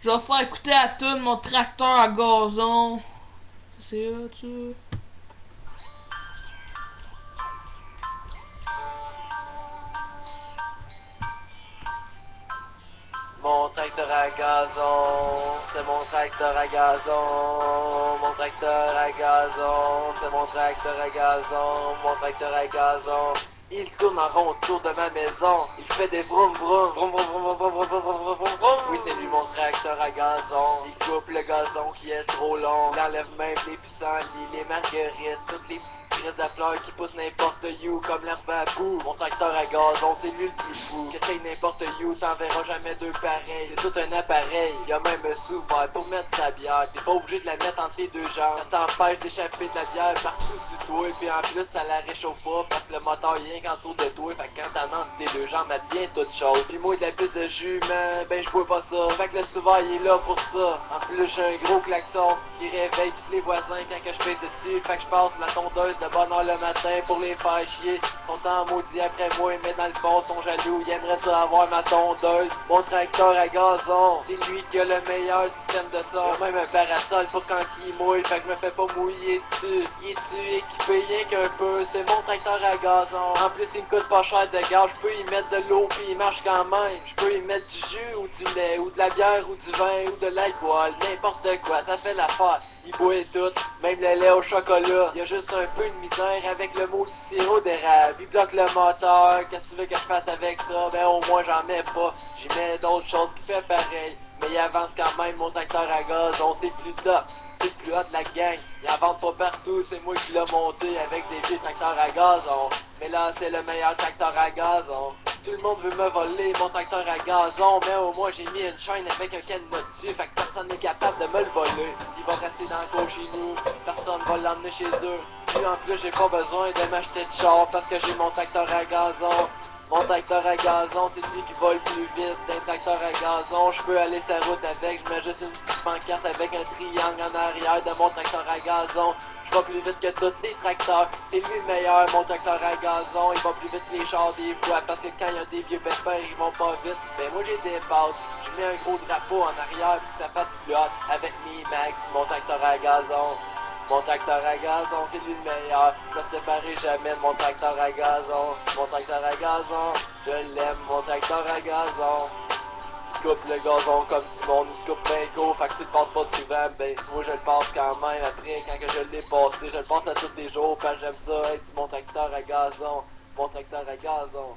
Je vais faire écouter à tout mon tracteur à gazon. C'est là, tu. Mon tracteur à gazon, c'est mon tracteur à gazon. Mon tracteur à gazon, c'est mon tracteur à gazon. Mon tracteur à gazon. Il tourne en rond autour de ma maison. Il fait des vroom vroom. Vroom vroom vroom vroom vroom vroom vroom vroom vroom. Oui, c'est lui mon tracteur à gazon. Il coupe le gazon qui est trop long. Il enlève même les pissenlits, les marguerites, toutes les petites crises de fleurs qui poussent n'importe où comme l'herbe à bout. Mon tracteur à gazon, c'est lui le plus fou. Que t'aies n'importe où, t'en verras jamais deux pareils. C'est tout un appareil. Il y a même un sous-verre pour mettre sa bière. T'es pas obligé de la mettre entre tes deux jambes. Ça t'empêche d'échapper de la bière partout sur toi. Puis en plus, ça la réchauffe pas parce que le moteur est rien qu'en dessous de toi. Fait que quand t'en entre tes deux jambes, elle devient toute chaude. Puis moi, de la piste de jus, ben je bois pas ça. Fait que le sous-verre, il est là pour ça. En plus, j'ai un gros klaxon qui réveille tous les voisins quand que je pèse dessus. Fait que je passe la tondeuse de bonne heure le matin pour les faire chier. Ils sont en maudit après moi, mais dans le fond, sont jaloux. Ils aimeraient ça avoir ma tondeuse. Mon tracteur à gazon, c'est lui qui a le meilleur système de son. Il a même un parasol pour quand il mouille, fait que je me fais pas mouiller dessus. Il est-tu équipé rien qu'un peu, c'est mon tracteur à gazon. En plus, il me coûte pas cher de gaz, je peux y mettre de l'eau puis il marche quand même. Je peux y mettre du jus ou du lait, ou de la bière ou du vin ou de l'alcool, n'importe quoi, ça fait l'affaire. Il boit tout, même le lait au chocolat. Il y a juste un peu de misère avec le mot du sirop d'érable. Il bloque le moteur, qu'est-ce que tu veux que je fasse avec ça? Ben au moins j'en mets pas, j'y mets d'autres choses qui fait pareil. Mais il avance quand même mon tracteur à gazon, c'est plus top. C'est le plus hot de la gang, il en vend pas partout, c'est moi qui l'ai monté avec des vieux tracteurs à gazon. Mais là c'est le meilleur tracteur à gazon. Tout le monde veut me voler mon tracteur à gazon, mais au moins j'ai mis une chaîne avec un cadenas dessus, fait que personne n'est capable de me le voler. Il va rester dans le cours chez nous, personne va l'emmener chez eux. Puis en plus j'ai pas besoin de m'acheter de char parce que j'ai mon tracteur à gazon. Mon tracteur à gazon, c'est lui qui va le plus vite. D'un tracteur à gazon, je peux aller sa route avec. Je mets juste une petite pancarte avec un triangle en arrière de mon tracteur à gazon. Je vais plus vite que tous les tracteurs, c'est lui le meilleur, mon tracteur à gazon. Il va plus vite que les chars des fois, parce que quand il y a des vieux pépins, ils vont pas vite. Ben moi j'ai des passes, je mets un gros drapeau en arrière, puis ça fasse plus hot avec mes max, mon tracteur à gazon. Mon tracteur à gazon, c'est lui le meilleur. Je me séparerai jamais de mon tracteur à gazon. Mon tracteur à gazon, je l'aime, mon tracteur à gazon. Il coupe le gazon comme du monde, il coupe bien gros, fait que tu le passes pas souvent, ben moi je le passe quand même. Après, quand que je l'ai passé, je le passe à tous les jours, parce que j'aime ça, être mon tracteur à gazon. Mon tracteur à gazon.